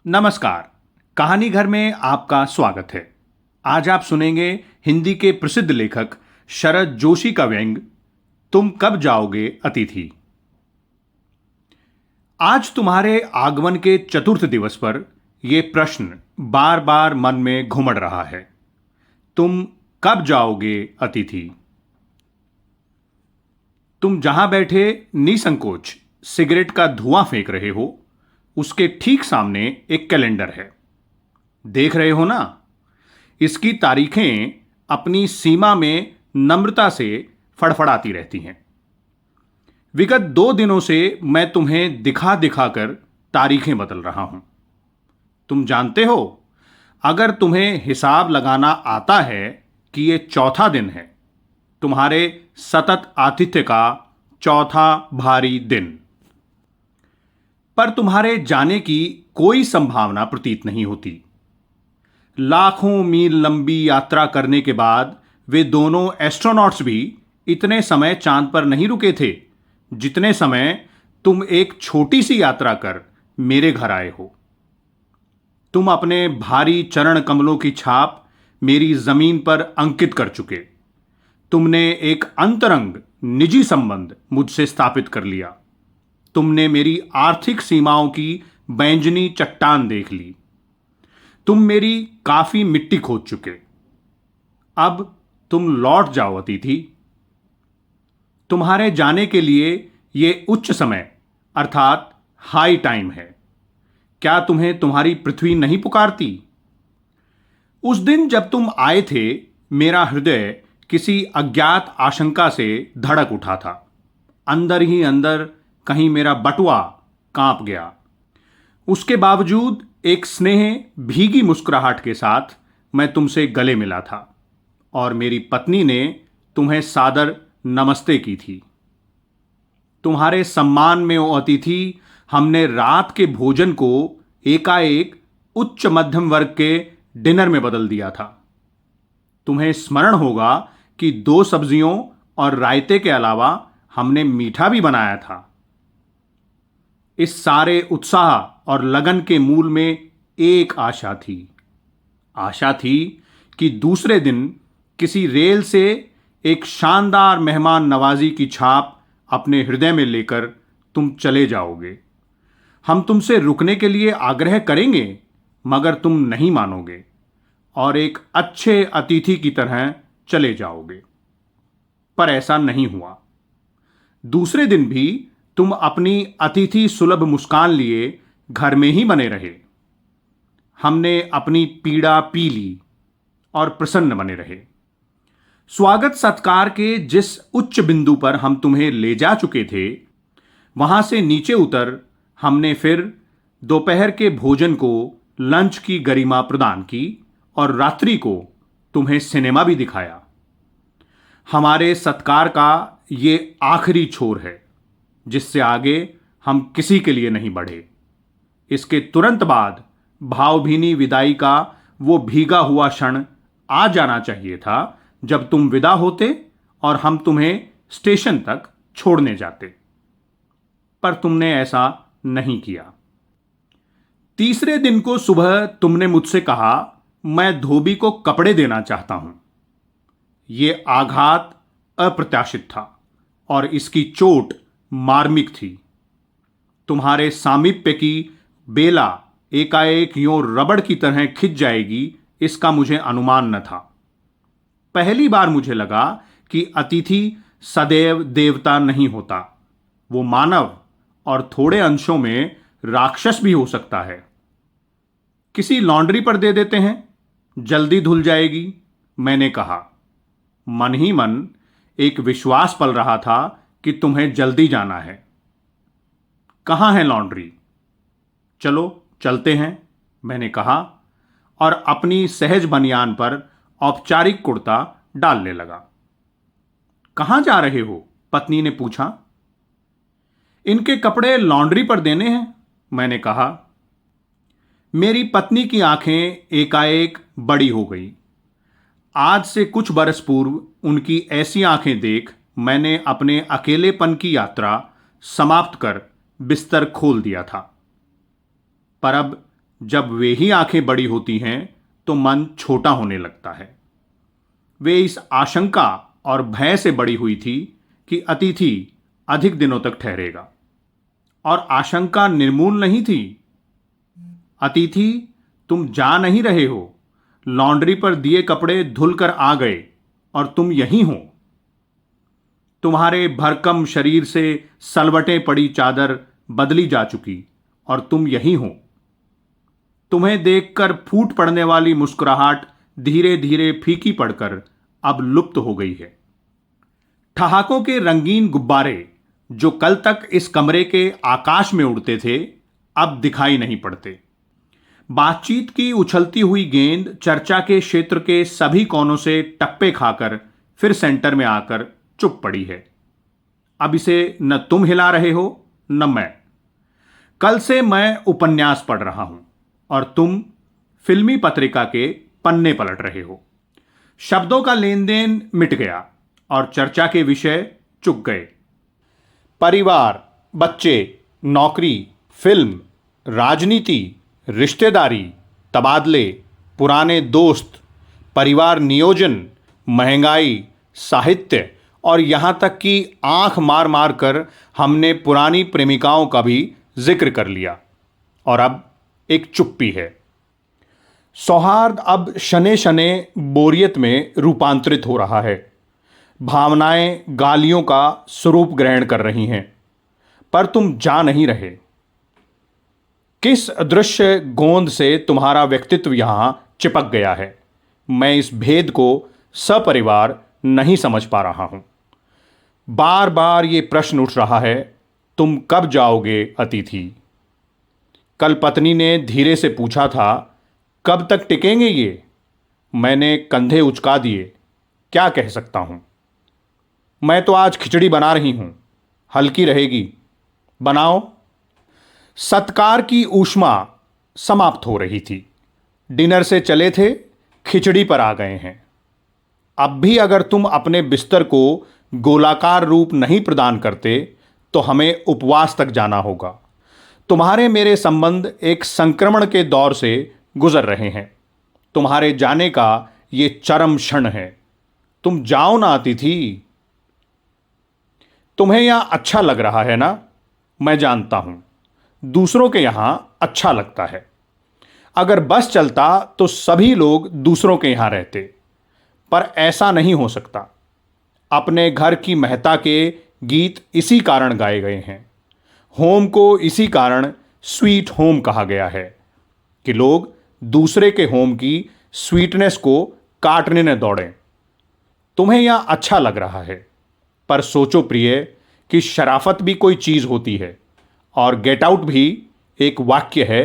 नमस्कार। कहानी घर में आपका स्वागत है। आज आप सुनेंगे हिंदी के प्रसिद्ध लेखक शरद जोशी का व्यंग तुम कब जाओगे अतिथि। आज तुम्हारे आगमन के चतुर्थ दिवस पर यह प्रश्न बार बार मन में घुमड़ रहा है। तुम कब जाओगे अतिथि। तुम जहां बैठे निसंकोच सिगरेट का धुआं फेंक रहे हो, उसके ठीक सामने एक कैलेंडर है। देख रहे हो ना, इसकी तारीखें अपनी सीमा में नम्रता से फड़फड़ाती रहती हैं। विगत 2 दिनों से मैं तुम्हें दिखा दिखाकर तारीखें बदल रहा हूं। तुम जानते हो, अगर तुम्हें हिसाब लगाना आता है कि ये चौथा दिन है, तुम्हारे सतत आतिथ्य का चौथा भारी दिन, पर तुम्हारे जाने की कोई संभावना प्रतीत नहीं होती। लाखों मील लंबी यात्रा करने के बाद वे दोनों एस्ट्रोनॉट्स भी इतने समय चांद पर नहीं रुके थे जितने समय तुम एक छोटी सी यात्रा कर मेरे घर आए हो। तुम अपने भारी चरण कमलों की छाप मेरी जमीन पर अंकित कर चुके। तुमने एक अंतरंग निजी संबंध मुझसे स्थापित कर लिया। तुमने मेरी आर्थिक सीमाओं की बैंजनी चट्टान देख ली। तुम मेरी काफी मिट्टी खोद चुके। अब तुम लौट जाओ अतिथि। तुम्हारे जाने के लिए यह उच्च समय अर्थात हाई टाइम है। क्या तुम्हें तुम्हारी पृथ्वी नहीं पुकारती। उस दिन जब तुम आए थे, मेरा हृदय किसी अज्ञात आशंका से धड़क उठा था। अंदर ही अंदर कहीं मेरा बटुआ कांप गया। उसके बावजूद एक स्नेह भीगी मुस्कुराहट के साथ मैं तुमसे गले मिला था और मेरी पत्नी ने तुम्हें सादर नमस्ते की थी। तुम्हारे सम्मान में ओ अतिथि, हमने रात के भोजन को एकाएक उच्च मध्यम वर्ग के डिनर में बदल दिया था। तुम्हें स्मरण होगा कि 2 सब्जियों और रायते के अलावा हमने मीठा भी बनाया था। इस सारे उत्साह और लगन के मूल में एक आशा थी। आशा थी कि दूसरे दिन किसी रेल से एक शानदार मेहमान नवाजी की छाप अपने हृदय में लेकर तुम चले जाओगे। हम तुमसे रुकने के लिए आग्रह करेंगे, मगर तुम नहीं मानोगे और एक अच्छे अतिथि की तरह चले जाओगे। पर ऐसा नहीं हुआ। दूसरे दिन भी तुम अपनी अतिथि सुलभ मुस्कान लिए घर में ही बने रहे। हमने अपनी पीड़ा पी ली और प्रसन्न बने रहे। स्वागत सत्कार के जिस उच्च बिंदु पर हम तुम्हें ले जा चुके थे, वहां से नीचे उतर हमने फिर दोपहर के भोजन को लंच की गरिमा प्रदान की और रात्रि को तुम्हें सिनेमा भी दिखाया। हमारे सत्कार का ये आखिरी छोर है, जिससे आगे हम किसी के लिए नहीं बढ़े। इसके तुरंत बाद भावभीनी विदाई का वो भीगा हुआ क्षण आ जाना चाहिए था, जब तुम विदा होते और हम तुम्हें स्टेशन तक छोड़ने जाते। पर तुमने ऐसा नहीं किया। तीसरे दिन को सुबह तुमने मुझसे कहा, मैं धोबी को कपड़े देना चाहता हूं। यह आघात अप्रत्याशित था और इसकी चोट मार्मिक थी। तुम्हारे सामीप्य की बेला एकाएक यूं रबड़ की तरह खिंच जाएगी, इसका मुझे अनुमान न था। पहली बार मुझे लगा कि अतिथि सदैव देवता नहीं होता, वो मानव और थोड़े अंशों में राक्षस भी हो सकता है। किसी लॉन्ड्री पर दे देते हैं, जल्दी धुल जाएगी, मैंने कहा। मन ही मन एक विश्वास पल रहा था कि तुम्हें जल्दी जाना है। कहाँ है लॉन्ड्री? चलो चलते हैं, मैंने कहा और अपनी सहज बनियान पर औपचारिक कुर्ता डालने लगा। कहाँ जा रहे हो? पत्नी ने पूछा। इनके कपड़े लॉन्ड्री पर देने हैं, मैंने कहा। मेरी पत्नी की आंखें एकाएक बड़ी हो गई। आज से कुछ बरस पूर्व उनकी ऐसी आंखें देख मैंने अपने अकेलेपन की यात्रा समाप्त कर बिस्तर खोल दिया था। पर अब जब वे ही आंखें बड़ी होती हैं तो मन छोटा होने लगता है। वे इस आशंका और भय से बड़ी हुई थी कि अतिथि अधिक दिनों तक ठहरेगा, और आशंका निर्मूल नहीं थी। अतिथि, तुम जा नहीं रहे हो। लॉन्ड्री पर दिए कपड़े धुलकर आ गए और तुम यहीं हो। तुम्हारे भरकम शरीर से सलवटें पड़ी चादर बदली जा चुकी और तुम यहीं हो। तुम्हें देखकर फूट पड़ने वाली मुस्कुराहट धीरे धीरे फीकी पड़कर अब लुप्त हो गई है। ठहाकों के रंगीन गुब्बारे जो कल तक इस कमरे के आकाश में उड़ते थे, अब दिखाई नहीं पड़ते। बातचीत की उछलती हुई गेंद चर्चा के क्षेत्र के सभी कोनों से टप्पे खाकर फिर सेंटर में आकर चुप पड़ी है। अब इसे न तुम हिला रहे हो न मैं। कल से मैं उपन्यास पढ़ रहा हूं और तुम फिल्मी पत्रिका के पन्ने पलट रहे हो। शब्दों का लेन देन मिट गया और चर्चा के विषय चुक गए। परिवार, बच्चे, नौकरी, फिल्म, राजनीति, रिश्तेदारी, तबादले, पुराने दोस्त, परिवार नियोजन, महंगाई, साहित्य और यहां तक कि आंख मार मार कर हमने पुरानी प्रेमिकाओं का भी जिक्र कर लिया। और अब एक चुप्पी है। सौहार्द अब शने शने बोरियत में रूपांतरित हो रहा है। भावनाएं गालियों का स्वरूप ग्रहण कर रही हैं, पर तुम जा नहीं रहे। किस दृश्य गोंद से तुम्हारा व्यक्तित्व यहां चिपक गया है, मैं इस भेद को सपरिवार नहीं समझ पा रहा हूं। बार बार ये प्रश्न उठ रहा है, तुम कब जाओगे अतिथि? कल पत्नी ने धीरे से पूछा था, कब तक टिकेंगे ये? मैंने कंधे उचका दिए। क्या कह सकता हूं? मैं तो आज खिचड़ी बना रही हूं, हल्की रहेगी, बनाओ। सत्कार की ऊष्मा समाप्त हो रही थी। डिनर से चले थे, खिचड़ी पर आ गए हैं। अब भी अगर तुम अपने बिस्तर को गोलाकार रूप नहीं प्रदान करते तो हमें उपवास तक जाना होगा। तुम्हारे मेरे संबंध एक संक्रमण के दौर से गुजर रहे हैं। तुम्हारे जाने का ये चरम क्षण है। तुम जाओ ना अतिथि। तुम्हें यहां अच्छा लग रहा है ना? मैं जानता हूं दूसरों के यहां अच्छा लगता है। अगर बस चलता तो सभी लोग दूसरों के यहां रहते, पर ऐसा नहीं हो सकता। अपने घर की महता के गीत इसी कारण गाए गए हैं। होम को इसी कारण स्वीट होम कहा गया है कि लोग दूसरे के होम की स्वीटनेस को काटने न दौड़ें। तुम्हें यह अच्छा लग रहा है, पर सोचो प्रिय कि शराफत भी कोई चीज होती है और गेट आउट भी एक वाक्य है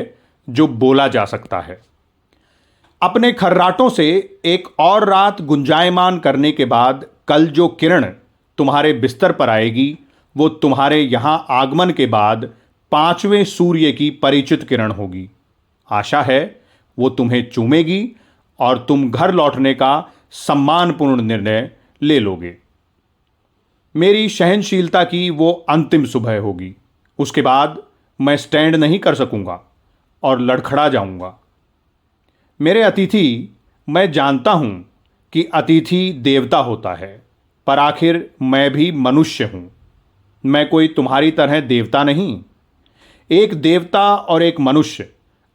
जो बोला जा सकता है। अपने खर्राटों से एक और रात गुंजायमान करने के बाद कल जो किरण तुम्हारे बिस्तर पर आएगी वो तुम्हारे यहां आगमन के बाद 5वें सूर्य की परिचित किरण होगी। आशा है वो तुम्हें चूमेगी और तुम घर लौटने का सम्मानपूर्ण निर्णय ले लोगे। मेरी सहनशीलता की वो अंतिम सुबह होगी। उसके बाद मैं स्टैंड नहीं कर सकूंगा और लड़खड़ा जाऊंगा। मेरे अतिथि, मैं जानता हूं कि अतिथि देवता होता है, पर आखिर मैं भी मनुष्य हूं। मैं कोई तुम्हारी तरह देवता नहीं। एक देवता और एक मनुष्य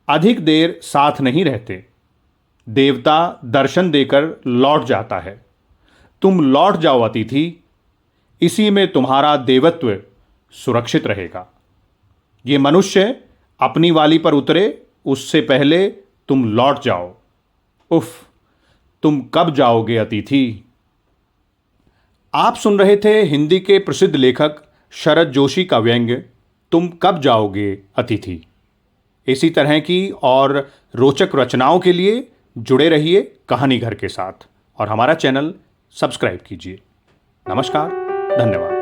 अधिक देर साथ नहीं रहते। देवता दर्शन देकर लौट जाता है। तुम लौट जाओ अतिथि, इसी में तुम्हारा देवत्व सुरक्षित रहेगा। ये मनुष्य अपनी वाली पर उतरे उससे पहले तुम लौट जाओ। उफ, तुम कब जाओगे अतिथि? आप सुन रहे थे हिंदी के प्रसिद्ध लेखक शरद जोशी का व्यंग्य तुम कब जाओगे अतिथि। इसी तरह की और रोचक रचनाओं के लिए जुड़े रहिए कहानी घर के साथ और हमारा चैनल सब्सक्राइब कीजिए। नमस्कार, धन्यवाद।